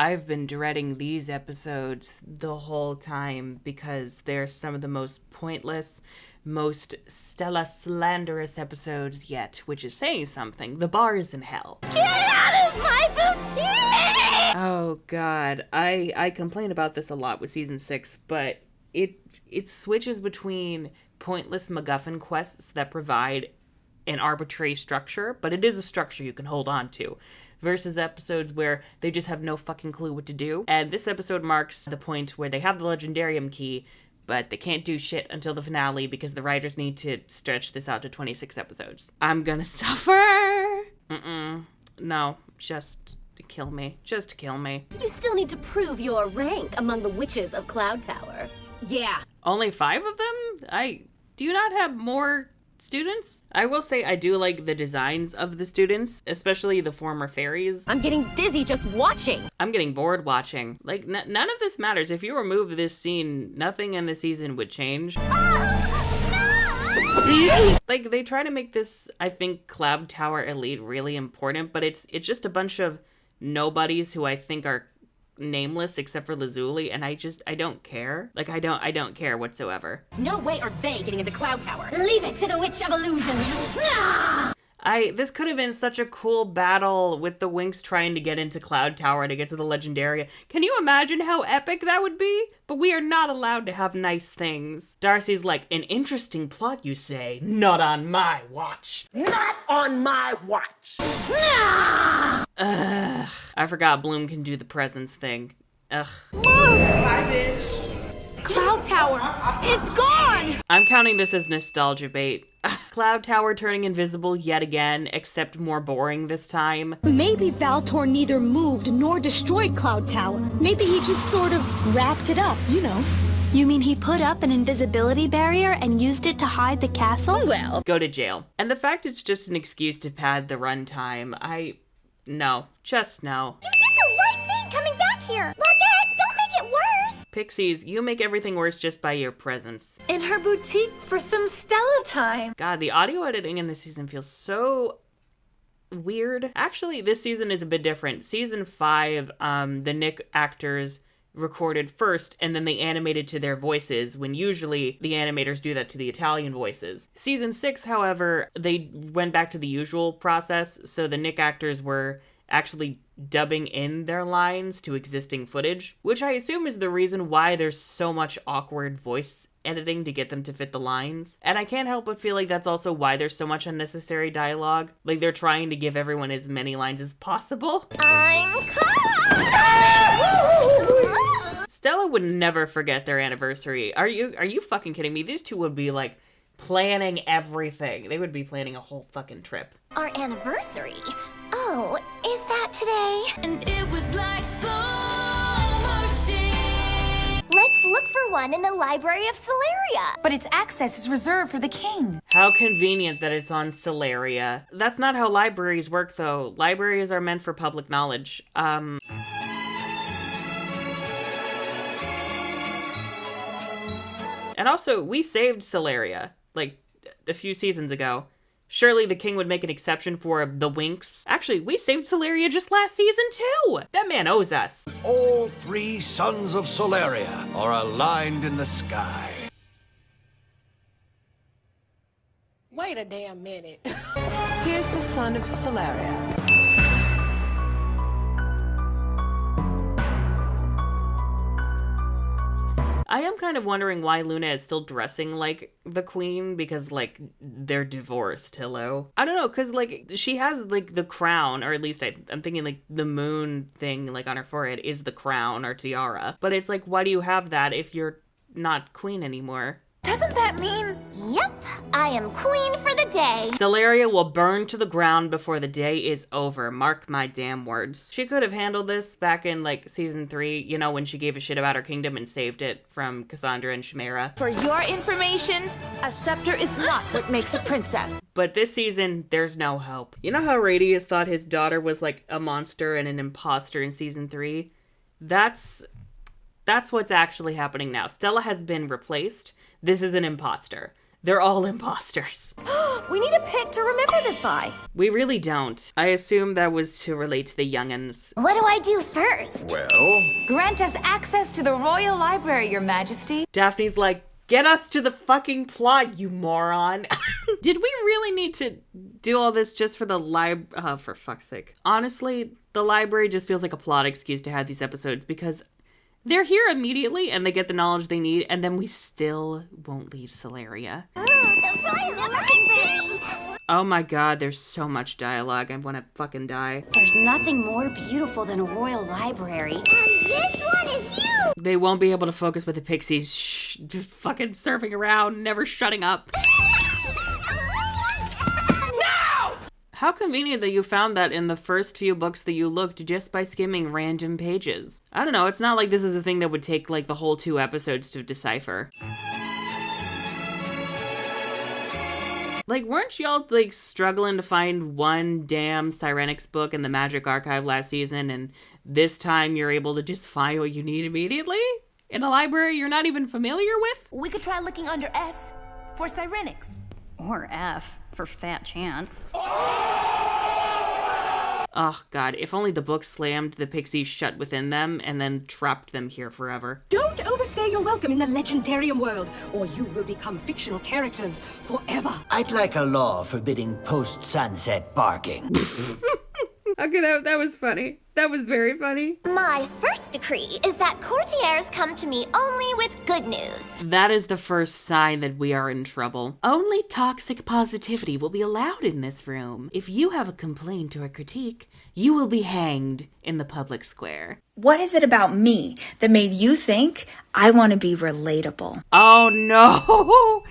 I've been dreading these episodes the whole time because they're some of the most pointless, most Stella slanderous episodes yet, which is saying something. The bar is in hell. Get out of my boutique! Oh god, I complain about this a lot with season 6, but it switches between pointless MacGuffin quests that provide an arbitrary structure, but it is a structure you can hold on to, versus episodes where they just have no fucking clue what to do. And this episode marks the point where they have the Legendarium key, but they can't do shit until the finale because the writers need to stretch this out to 26 episodes. I'm gonna suffer! No, just kill me. Just kill me. You still need to prove your rank among the witches of Cloud Tower. Yeah. Only 5 of them? Do you not have more students? I will say I do like the designs of the students, especially the former fairies. I'm getting dizzy just watching. I'm getting bored watching. Like, none of this matters. If you remove this scene, nothing in the season would change. Like, they try to make this, I think, Cloud Tower Elite really important, but it's just a bunch of nobodies who I think are nameless except for Lazuli, and I don't care. Like, I don't care whatsoever. No way are they getting into Cloud Tower. Leave it to the Witch of Illusions. This could have been such a cool battle with the Winx trying to get into Cloud Tower to get to the Legendaria. Can you imagine how epic that would be? But we are not allowed to have nice things. Darcy's like, an interesting plot, you say? Not on my watch. Not on my watch. Ugh. I forgot Bloom can do the presence thing. Ugh. Bye, bitch. Cloud Tower, it's gone! I'm counting this as nostalgia bait. Cloud Tower turning invisible yet again, except more boring this time. Maybe Valtor neither moved nor destroyed Cloud Tower. Maybe he just sort of wrapped it up, you know. You mean he put up an invisibility barrier and used it to hide the castle? Well, Go to jail. And the fact it's just an excuse to pad the runtime, no. Just no. You did the right thing coming back here! Lockette, don't make it worse! Pixies, you make everything worse just by your presence. In her boutique for some Stella time. God, the audio editing in this season feels so weird. Actually, this season is a bit different. Season 5, the Nick actors recorded first and then they animated to their voices, when usually the animators do that to the Italian voices. Season 6, however, they went back to the usual process, so the Nick actors were actually dubbing in their lines to existing footage, which I assume is the reason why there's so much awkward voice editing to get them to fit the lines. And I can't help but feel like that's also why there's so much unnecessary dialogue. Like, they're trying to give everyone as many lines as possible. I'm caught! Stella would never forget their anniversary. Are you fucking kidding me? These two would be like planning everything. They would be planning a whole fucking trip. Our anniversary? Oh, is that today? And it was like slow motion. Let's look for one in the Library of Celeria. But its access is reserved for the king. How convenient that it's on Celeria. That's not how libraries work, though. Libraries are meant for public knowledge. And also, we saved Celeria, like, a few seasons ago. Surely the king would make an exception for the Winx. Actually, we saved Celeria just last season, too! That man owes us. All 3 sons of Solaria are aligned in the sky. Wait a damn minute. Here's the son of Solaria. I am kind of wondering why Luna is still dressing like the queen, because, like, they're divorced, hello? I don't know, because, like, she has, like, the crown, or at least I'm thinking, like, the moon thing, like, on her forehead is the crown or tiara. But it's like, why do you have that if you're not queen anymore? Doesn't that mean... Yep, I am queen for the day. Celeria will burn to the ground before the day is over. Mark my damn words. She could have handled this back in, like, season 3, you know, when she gave a shit about her kingdom and saved it from Cassandra and Chimera. For your information, a scepter is not what makes a princess. But this season, there's no hope. You know how Radius thought his daughter was, like, a monster and an imposter in season 3? That's what's actually happening now. Stella has been replaced. This is an imposter. They're all imposters. We need a pic to remember this by. We really don't. I assume that was to relate to the young'uns. What do I do first? Well, Grant us access to the Royal Library, Your Majesty. Daphne's like, get us to the fucking plot, you moron. Did we really need to do all this just for the for fuck's sake. Honestly, the library just feels like a plot excuse to have these episodes because they're here immediately and they get the knowledge they need, and then we still won't leave Solaria. The Royal Library! Oh my god, there's so much dialogue. I want to fucking die. There's nothing more beautiful than a royal library. And this one is you! They won't be able to focus with the pixies just fucking surfing around, never shutting up. How convenient that you found that in the first few books that you looked just by skimming random pages. I don't know, it's not like this is a thing that would take like the whole 2 episodes to decipher. Like, weren't y'all like struggling to find one damn Cyrenix book in the Magic Archive last season, and this time you're able to just find what you need immediately? In a library you're not even familiar with? We could try looking under S for Cyrenix. Or F for Fat Chance. Oh god, if only the book slammed the pixies shut within them and then trapped them here forever. Don't overstay your welcome in the Legendarium world, or you will become fictional characters forever. I'd like a law forbidding post-sunset barking. Okay, that was funny. That was very funny. My first decree is that courtiers come to me only with good news. That is the first sign that we are in trouble. Only toxic positivity will be allowed in this room. If you have a complaint or a critique, you will be hanged in the public square. What is it about me that made you think I want to be relatable? Oh no!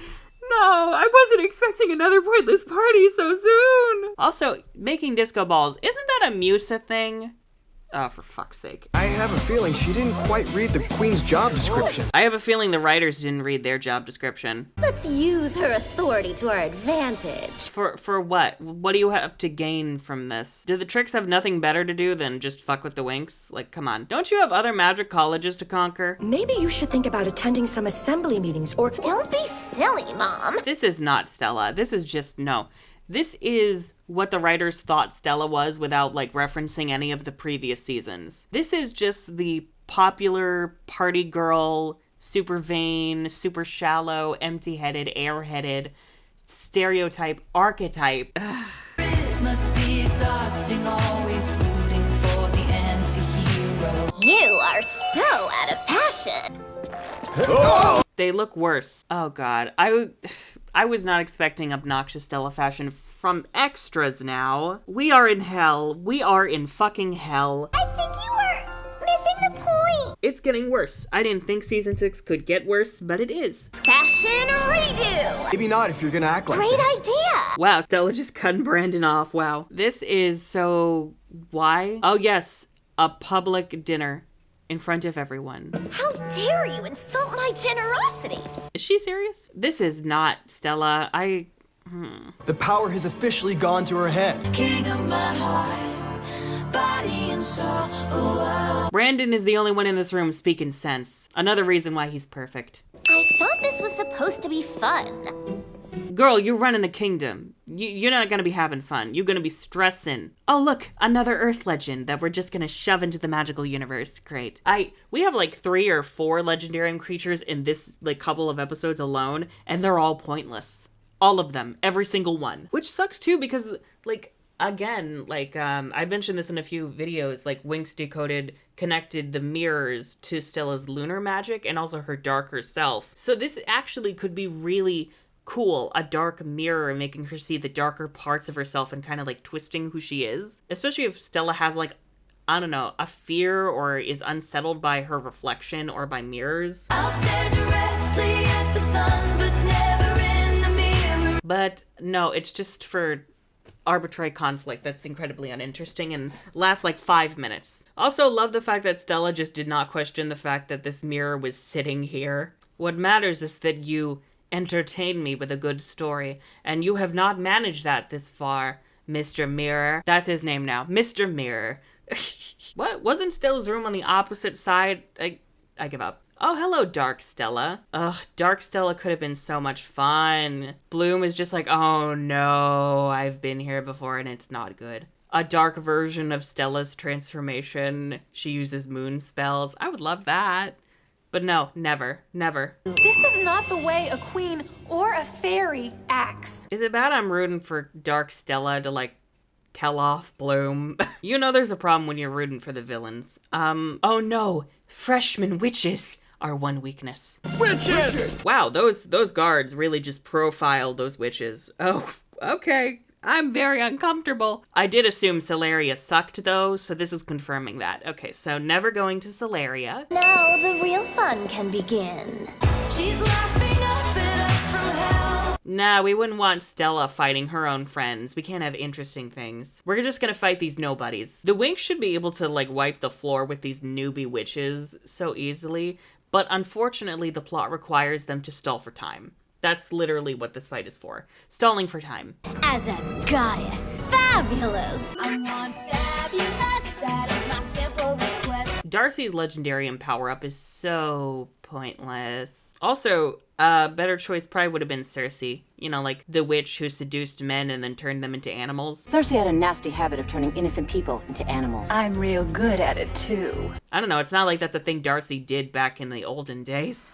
No, I wasn't expecting another pointless party so soon. Also, making disco balls, isn't that a Musa thing? Oh, for fuck's sake. I have a feeling she didn't quite read the Queen's job description. I have a feeling the writers didn't read their job description. Let's use her authority to our advantage. For what? What do you have to gain from this? Do the tricks have nothing better to do than just fuck with the Winx? Like, come on. Don't you have other magic colleges to conquer? Maybe you should think about attending some assembly meetings or... Don't be silly, Mom. This is not Stella. This is just, no. This is what the writers thought Stella was without, like, referencing any of the previous seasons. This is just the popular party girl, super vain, super shallow, empty-headed, airheaded stereotype archetype. It must be exhausting, always rooting for the anti-hero. You are so out of fashion. They look worse. Oh god. I was not expecting obnoxious Stella fashion from extras now. We are in hell. We are in fucking hell. I think you are missing the point. It's getting worse. I didn't think season 6 could get worse, but it is. Fashion redo. Maybe not if you're gonna act like Great this. idea. Wow, Stella just cutting Brandon off. Wow. This is so... Why? Oh yes, a public dinner in front of everyone. How dare you insult my generosity? Is she serious? This is not Stella. The power has officially gone to her head. King of my heart, body and soul. Oh, Brandon is the only one in this room speaking sense. Another reason why he's perfect. I thought this was supposed to be fun. Girl, you're running a kingdom. You're not gonna be having fun. You're gonna be stressing. Oh look, another Earth legend that we're just gonna shove into the magical universe. Great. We have like 3 or 4 legendarium creatures in this like couple of episodes alone, and they're all pointless. All of them, every single one. Which sucks too because like again, like I've mentioned this in a few videos, like Winx connected the mirrors to Stella's lunar magic and also her darker self. So this actually could be really cool, a dark mirror making her see the darker parts of herself and kind of like twisting who she is. Especially if Stella has like, I don't know, a fear or is unsettled by her reflection or by mirrors. I'll stare directly at the sun, but never in the mirror. But no, it's just for arbitrary conflict that's incredibly uninteresting and lasts like 5 minutes. Also love the fact that Stella just did not question the fact that this mirror was sitting here. What matters is that you entertain me with a good story, and you have not managed that this far, Mr. Mirror. That's his name now, Mr. Mirror. What? Wasn't Stella's room on the opposite side? I give up. Oh, hello, Dark Stella. Ugh, Dark Stella could have been so much fun. Bloom is just like, oh no, I've been here before and it's not good. A dark version of Stella's transformation. She uses moon spells. I would love that. But no, never, never. This is not the way a queen or a fairy acts. Is it bad I'm rooting for Dark Stella to, like, tell off Bloom? You know there's a problem when you're rooting for the villains. Oh no, freshman witches are one weakness. Witches! Wow, those guards really just profiled those witches. Oh, okay. I'm very uncomfortable. I did assume Celeria sucked, though, so this is confirming that. Okay, so never going to Celeria. Now the real fun can begin. She's laughing up at us from hell. Nah, we wouldn't want Stella fighting her own friends. We can't have interesting things. We're just gonna fight these nobodies. The Winx should be able to, like, wipe the floor with these newbie witches so easily, but unfortunately the plot requires them to stall for time. That's literally what this fight is for. Stalling for time. As a goddess, fabulous! I want fabulous, that is my simple request. Darcy's Legendarium power-up is so pointless. Also, a better choice probably would have been Cersei. You know, like the witch who seduced men and then turned them into animals. Cersei had a nasty habit of turning innocent people into animals. I'm real good at it, too. I don't know, it's not like that's a thing Darcy did back in the olden days.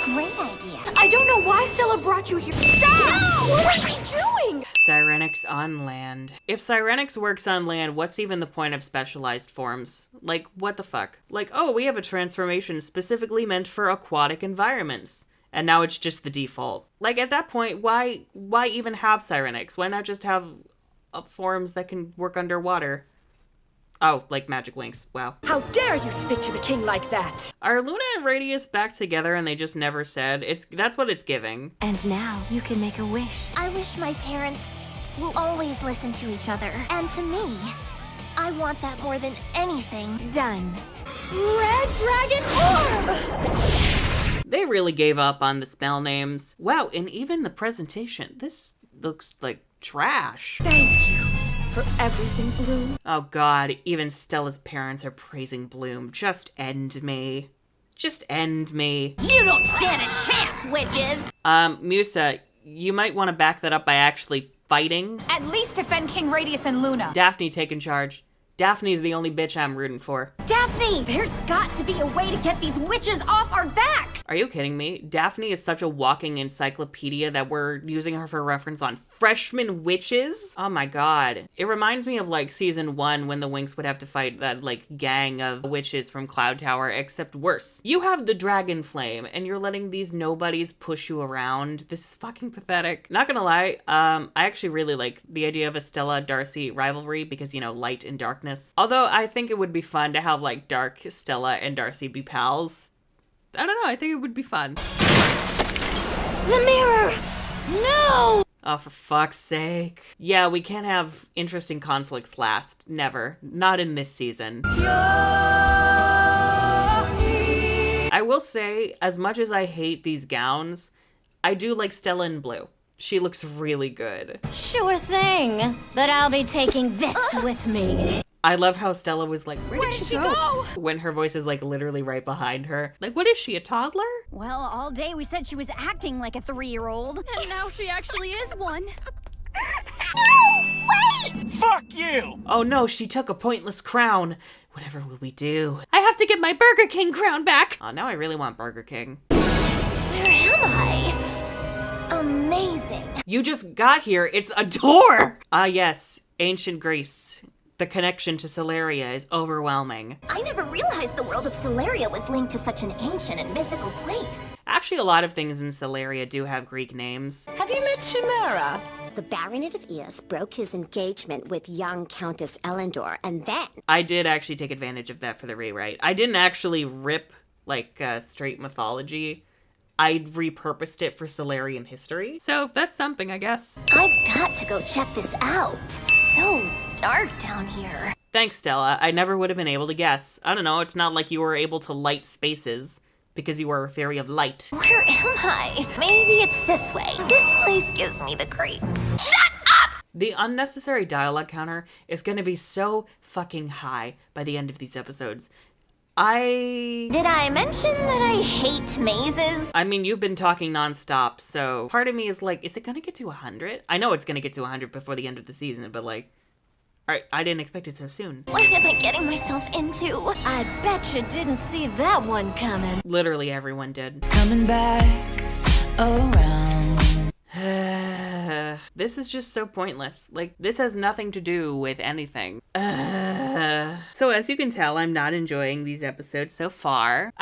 Great idea. I don't know why Stella brought you here. Stop! No! What are you doing? Cyrenix on land. If Cyrenix works on land, what's even the point of specialized forms? Like, what the fuck? Like, oh, we have a transformation specifically meant for aquatic environments. And now it's just the default. Like, at that point, why even have Cyrenix? Why not just have forms that can work underwater? Oh, like Magic Winx. Wow. How dare you speak to the king like that? Are Luna and Radius back together and they just never said? That's what it's giving. And now you can make a wish. I wish my parents will always listen to each other. And to me. I want that more than anything. Done. Red Dragon Orb! They really gave up on the spell names. Wow, and even the presentation. This looks like trash. Thank you for everything, Bloom. Oh god, even Stella's parents are praising Bloom. Just end me. Just end me. You don't stand a chance, witches! Musa, you might want to back that up by actually fighting. At least defend King Radius and Luna. Daphne taking charge. Daphne's the only bitch I'm rooting for. Daphne! There's got to be a way to get these witches off our backs! Are you kidding me? Daphne is such a walking encyclopedia that we're using her for reference on freshman witches? Oh my god. It reminds me of like season 1 when the Winx would have to fight that like gang of witches from Cloud Tower, except worse. You have the dragon flame and you're letting these nobodies push you around. This is fucking pathetic. Not gonna lie, I actually really like the idea of a Stella-Darcy rivalry because, you know, light and darkness. Although I think it would be fun to have like Dark, Stella, and Darcy be pals. I don't know, I think it would be fun. The mirror! No! Oh, for fuck's sake. Yeah, we can't have interesting conflicts last. Never. Not in this season. I will say, as much as I hate these gowns, I do like Stella in blue. She looks really good. Sure thing. But I'll be taking this with me. I love how Stella was like, where did she go? When her voice is like literally right behind her. Like, what is she, a toddler? Well, all day we said she was acting like a 3-year-old. And now she actually is one. No! Wait! Fuck you! Oh no, she took a pointless crown. Whatever will we do? I have to get my Burger King crown back! Oh, now I really want Burger King. Where am I? Amazing. You just got here. It's a door! Ah, yes. Ancient Greece. The connection to Celeria is overwhelming. I never realized the world of Celeria was linked to such an ancient and mythical place. Actually, a lot of things in Celeria do have Greek names. Have you met Chimera? The Baronet of Eos broke his engagement with young Countess Elendor, and then... I did actually take advantage of that for the rewrite. I didn't actually rip, like, straight mythology. I repurposed it for Celerian history. So that's something, I guess. I've got to go check this out. So dark down here. Thanks, Stella. I never would have been able to guess. I don't know, it's not like you were able to light spaces because you were a fairy of light. Where am I? Maybe it's this way. This place gives me the creeps. Shut up! The unnecessary dialogue counter is going to be so fucking high by the end of these episodes. Did I mention that I hate mazes? I mean, you've been talking nonstop, so part of me is like, is it gonna get to 100? I know it's gonna get to 100 before the end of the season, but like, I didn't expect it so soon. What am I getting myself into? I bet you didn't see that one coming. Literally everyone did. It's coming back around. This is just so pointless. Like, this has nothing to do with anything. So as you can tell, I'm not enjoying these episodes so far.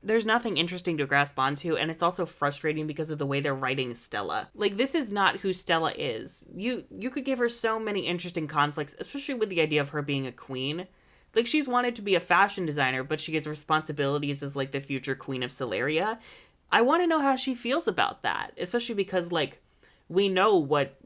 There's nothing interesting to grasp onto, and it's also frustrating because of the way they're writing Stella. Like, this is not who Stella is. You could give her so many interesting conflicts, especially with the idea of her being a queen. Like, she's wanted to be a fashion designer, but she has responsibilities as, like, the future queen of Solaria. I want to know how she feels about that, especially because, like, we know what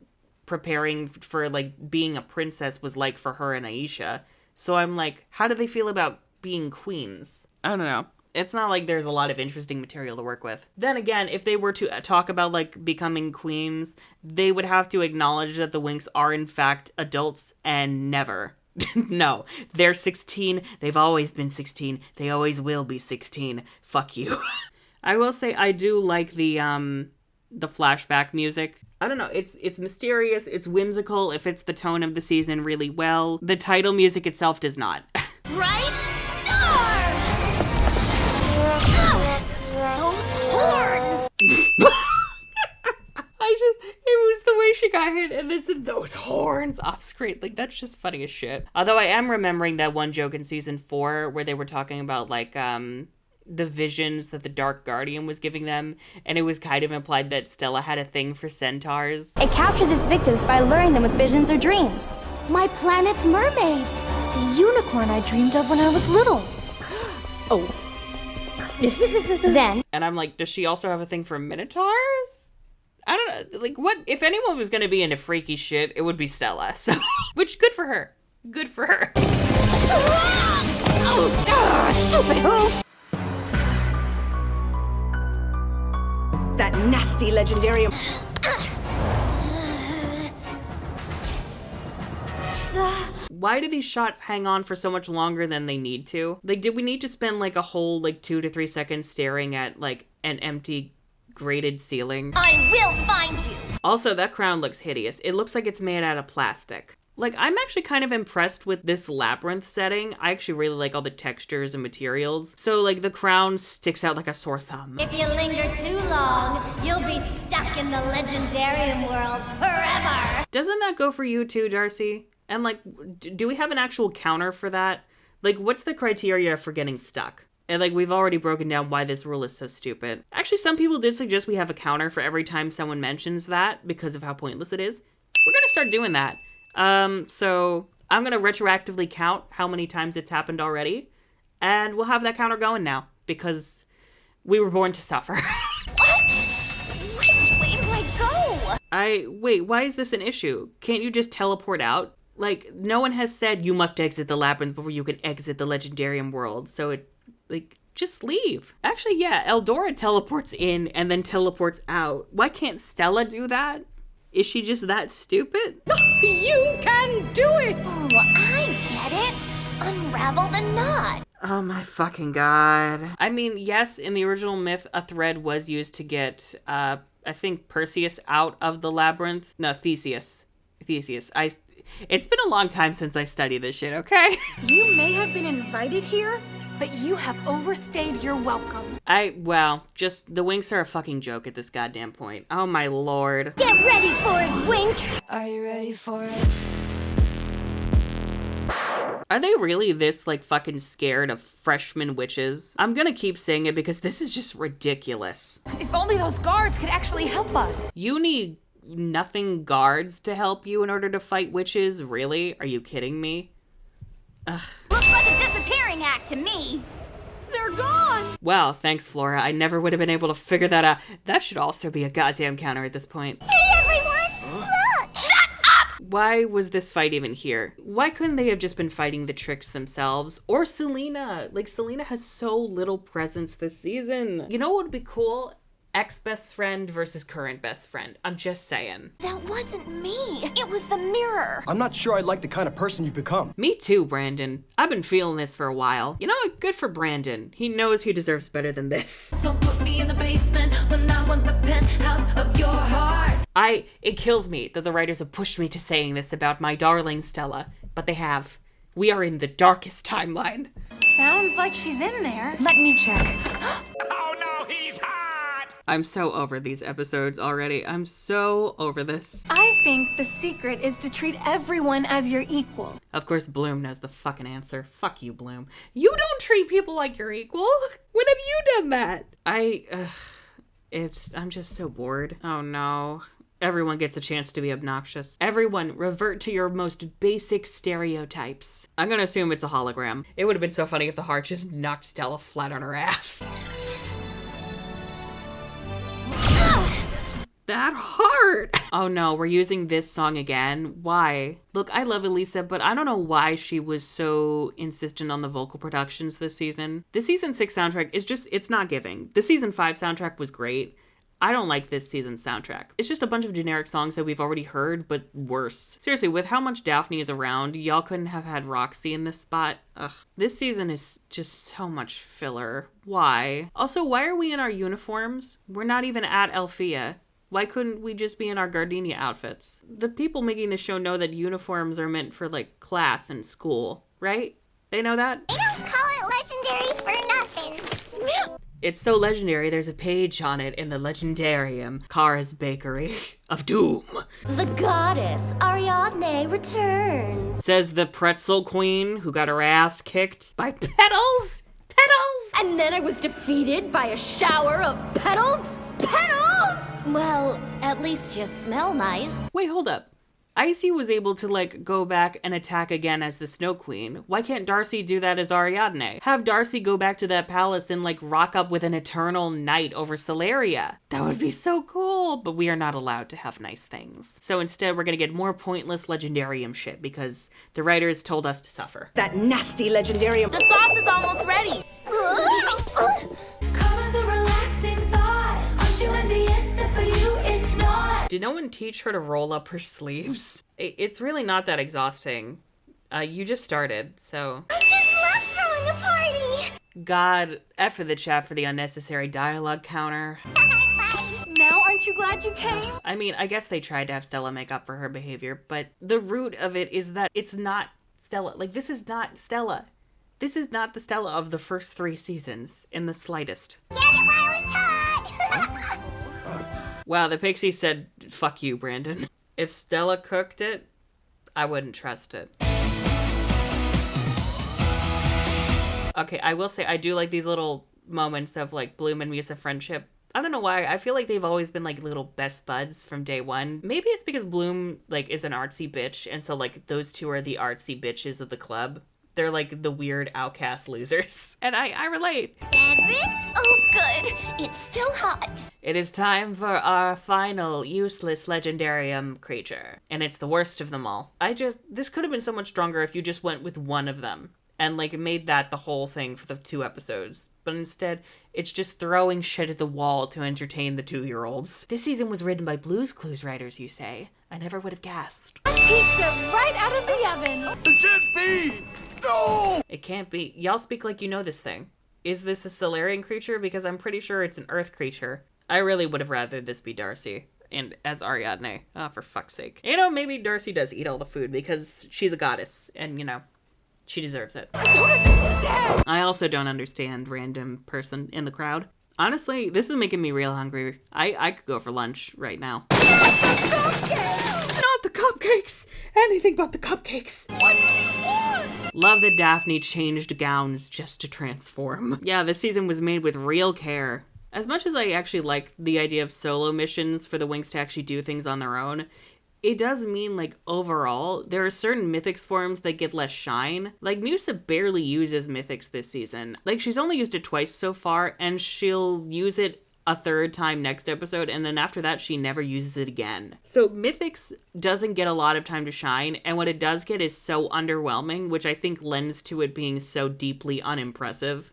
preparing for, like, being a princess was like for her and Aisha. So I'm like, how do they feel about being queens? I don't know. It's not like there's a lot of interesting material to work with. Then again, if they were to talk about, like, becoming queens, they would have to acknowledge that the Winx are, in fact, adults and never. No, they're 16. They've always been 16. They always will be 16. Fuck you. I will say I do like the flashback music. I don't know, it's mysterious, it's whimsical, it fits the tone of the season really well. The title music itself does not. Bright star! Those horns! It was the way she got hit and then said those horns off screen. Like, that's just funny as shit. Although I am remembering that one joke in season 4 where they were talking about, like, the visions that the Dark Guardian was giving them, and it was kind of implied that Stella had a thing for centaurs. It captures its victims by luring them with visions or dreams. My planet's mermaids! The unicorn I dreamed of when I was little. Oh. Then... And I'm like, does she also have a thing for minotaurs? I don't know, like, what? If anyone was gonna be into freaky shit, it would be Stella, so... Which, good for her. Good for her. Stupid hoof! That nasty legendarium. Why do these shots hang on for so much longer than they need to? Like, did we need to spend, like, a whole, like, 2 to 3 seconds staring at, like, an empty grated ceiling? I will find you! Also, that crown looks hideous. It looks like it's made out of plastic. Like, I'm actually kind of impressed with this labyrinth setting. I actually really like all the textures and materials. So, like, the crown sticks out like a sore thumb. If you linger too long, you'll be stuck in the Legendarium world forever! Doesn't that go for you too, Darcy? And, like, do we have an actual counter for that? Like, what's the criteria for getting stuck? And, like, we've already broken down why this rule is so stupid. Actually, some people did suggest we have a counter for every time someone mentions that because of how pointless it is. We're gonna start doing that. So I'm going to retroactively count how many times it's happened already, and we'll have that counter going now, because we were born to suffer. What? Which way do I go? Wait, why is this an issue? Can't you just teleport out? Like, no one has said you must exit the labyrinth before you can exit the Legendarium world, so just leave. Actually, yeah, Eldora teleports in and then teleports out. Why can't Stella do that? Is she just that stupid? You can do it! Oh, I get it. Unravel the knot. Oh my fucking god. I mean, yes, in the original myth, a thread was used to get, I think, Perseus out of the labyrinth. No, Theseus. It's been a long time since I studied this shit, okay? You may have been invited here, but you have overstayed your welcome. Just the Winx are a fucking joke at this goddamn point. Oh my lord. Get ready for it, Winx! Are you ready for it? Are they really this, like, fucking scared of freshman witches? I'm gonna keep saying it because this is just ridiculous. If only those guards could actually help us. You need nothing guards to help you in order to fight witches? Really? Are you kidding me? Ugh. Looks like a disappearing act to me. They're gone! Well, thanks, Flora. I never would have been able to figure that out. That should also be a goddamn counter at this point. Hey, everyone! Look! Shut up! Why was this fight even here? Why couldn't they have just been fighting the tricks themselves? Or Selena? Like, Selena has so little presence this season. You know what would be cool? ex-best friend versus current best friend. I'm just saying. That wasn't me. It was the mirror. I'm not sure I like the kind of person you've become. Me too, Brandon. I've been feeling this for a while. You know what? Good for Brandon. He knows he deserves better than this. So put me in the basement when I want the penthouse of your heart. It kills me that the writers have pushed me to saying this about my darling Stella, but they have. We are in the darkest timeline. Sounds like she's in there. Let me check. Oh no, he's hot! I'm so over these episodes already. I'm so over this. I think the secret is to treat everyone as your equal. Of course, Bloom knows the fucking answer. Fuck you, Bloom. You don't treat people like your equal. When have you done that? I'm just so bored. Oh no. Everyone gets a chance to be obnoxious. Everyone, revert to your most basic stereotypes. I'm gonna assume it's a hologram. It would have been so funny if the heart just knocked Stella flat on her ass. That heart! Oh no, we're using this song again. Why? Look, I love Elisa, but I don't know why she was so insistent on the vocal productions this season. The season 6 soundtrack is just, it's not giving. The season 5 soundtrack was great. I don't like this season's soundtrack. It's just a bunch of generic songs that we've already heard, but worse. Seriously, with how much Daphne is around, y'all couldn't have had Roxy in this spot. Ugh. This season is just so much filler. Why? Also, why are we in our uniforms? We're not even at Althea. Why couldn't we just be in our Gardenia outfits? The people making the show know that uniforms are meant for, like, class and school, right? They know that? They don't call it legendary for nothing. It's so legendary, there's a page on it in the Legendarium, Kara's Bakery of Doom. The goddess Ariadne returns. Says the pretzel queen who got her ass kicked by petals? Petals? And then I was defeated by a shower of petals? Petals! Well, at least you smell nice. Wait, hold up. Icy was able to, like, go back and attack again as the Snow Queen. Why can't Darcy do that as Ariadne? Have Darcy go back to that palace and, like, rock up with an eternal night over Celeria. That would be so cool, but we are not allowed to have nice things. So instead, we're gonna get more pointless Legendarium shit because the writers told us to suffer. That nasty Legendarium. The sauce is almost ready. Come as a relaxing thought. Aren't you envious that for you it's not? Did no one teach her to roll up her sleeves? It's really not that exhausting. You just started, so... I just love throwing a party! God, F for the chat for the unnecessary dialogue counter. Now aren't you glad you came? I mean, I guess they tried to have Stella make up for her behavior, but the root of it is that it's not Stella. Like, this is not Stella. This is not the Stella of the first 3 seasons in the slightest. Get it while it's hot! Wow, the pixie said, fuck you, Brandon. If Stella cooked it, I wouldn't trust it. Okay, I will say I do like these little moments of, like, Bloom and Musa friendship. I don't know why. I feel like they've always been, like, little best buds from day one. Maybe it's because Bloom, like, is an artsy bitch, and so, like, those two are the artsy bitches of the club. They're, like, the weird outcast losers. And I relate. 7? Oh, good. It's still hot. It is time for our final useless Legendarium creature. And it's the worst of them all. This could have been so much stronger if you just went with one of them. And, like, made that the whole thing for the 2 episodes. But instead, it's just throwing shit at the wall to entertain the 2-year-olds. This season was written by Blue's Clues writers, you say? I never would have guessed. Pizza right out of the oven. It can't be! No! It can't be. Y'all speak like you know this thing. Is this a Solarian creature? Because I'm pretty sure it's an Earth creature. I really would have rather this be Darcy. And as Ariadne. Oh, for fuck's sake. You know, maybe Darcy does eat all the food because she's a goddess. And, you know, she deserves it. I don't understand! I also don't understand random person in the crowd. Honestly, this is making me real hungry. I could go for lunch right now. Not the cupcakes! Anything but the cupcakes! What does he want? Love that Daphne changed gowns just to transform. Yeah, this season was made with real care. As much as I actually like the idea of solo missions for the Winx to actually do things on their own, it does mean, like, overall, there are certain mythics forms that get less shine. Like, Musa barely uses mythics this season. Like, she's only used it twice so far, and she'll use it a 3rd time next episode, and then after that, she never uses it again. So Mythics doesn't get a lot of time to shine, and what it does get is so underwhelming, which I think lends to it being so deeply unimpressive.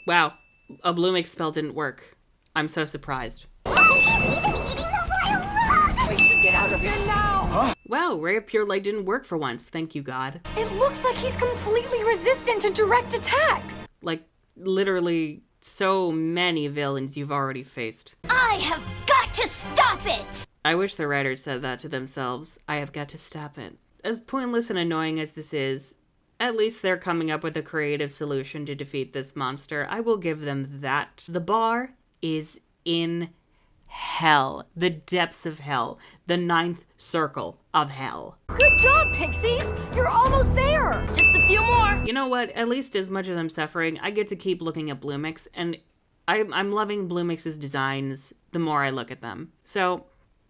Wow, a Bloom expel didn't work. I'm so surprised. He's even eating the royal rug! We should get out of here now! Huh? Wow, Ray of Pure Light didn't work for once. Thank you, God. It looks like he's completely resistant to direct attacks! Like, literally so many villains you've already faced. I have got to stop it! I wish the writers said that to themselves. I have got to stop it. As pointless and annoying as this is, at least they're coming up with a creative solution to defeat this monster. I will give them that. The bar is in hell. The depths of hell. The 9th circle of hell. Good job, Pixies! You're almost there! Just a few more! You know what? At least as much as I'm suffering, I get to keep looking at Bloomix, and I'm loving Bloomix's designs the more I look at them. So,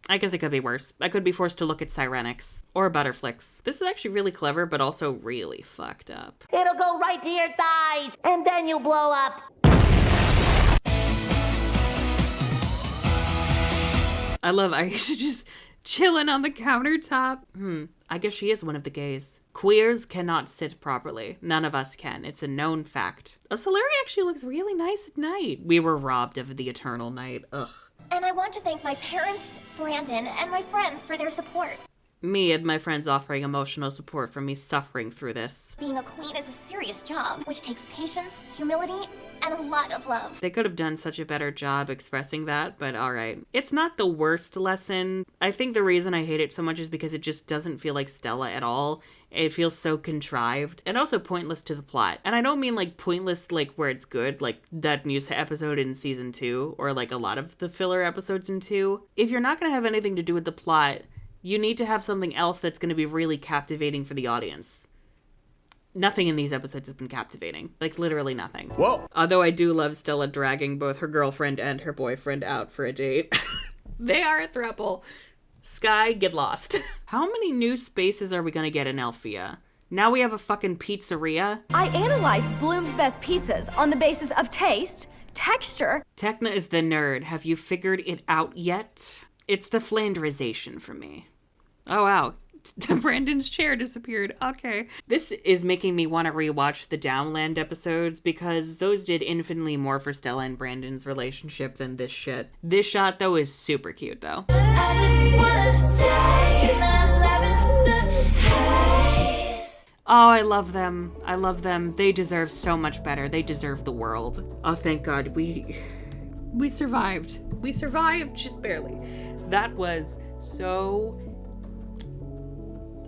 I guess it could be worse. I could be forced to look at Sirenix or Butterflix. This is actually really clever, but also really fucked up. It'll go right to your thighs, and then you'll blow up. I love Aisha just chilling on the countertop. I guess she is one of the gays. Queers cannot sit properly. None of us can. It's a known fact. Oh, Solari actually looks really nice at night. We were robbed of the eternal night. Ugh. And I want to thank my parents, Brandon, and my friends for their support. Me and my friends offering emotional support for me suffering through this. Being a queen is a serious job, which takes patience, humility, and a lot of love. They could have done such a better job expressing that, but alright. It's not the worst lesson. I think the reason I hate it so much is because it just doesn't feel like Stella at all. It feels so contrived and also pointless to the plot. And I don't mean like pointless like where it's good, like that news episode in season 2 or like a lot of the filler episodes in 2. If you're not going to have anything to do with the plot, you need to have something else that's going to be really captivating for the audience. Nothing in these episodes has been captivating. Like, literally nothing. Whoa! Although I do love Stella dragging both her girlfriend and her boyfriend out for a date. They are a throuple. Sky, get lost. How many new spaces are we gonna get in Alfea? Now we have a fucking pizzeria? I analyzed Bloom's best pizzas on the basis of taste, texture... Techna is the nerd. Have you figured it out yet? It's the Flanderization for me. Oh, wow. Brandon's chair disappeared. Okay. This is making me want to rewatch the Downland episodes because those did infinitely more for Stella and Brandon's relationship than this shit. This shot, though, is super cute, though. I just wanna stay in that lavender haze. Oh, I love them. I love them. They deserve so much better. They deserve the world. Oh, thank God. We survived. We survived, just barely. That was so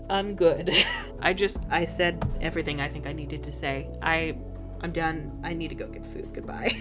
ungood. I said everything I think I needed to say. I'm done. I need to go get food. Goodbye.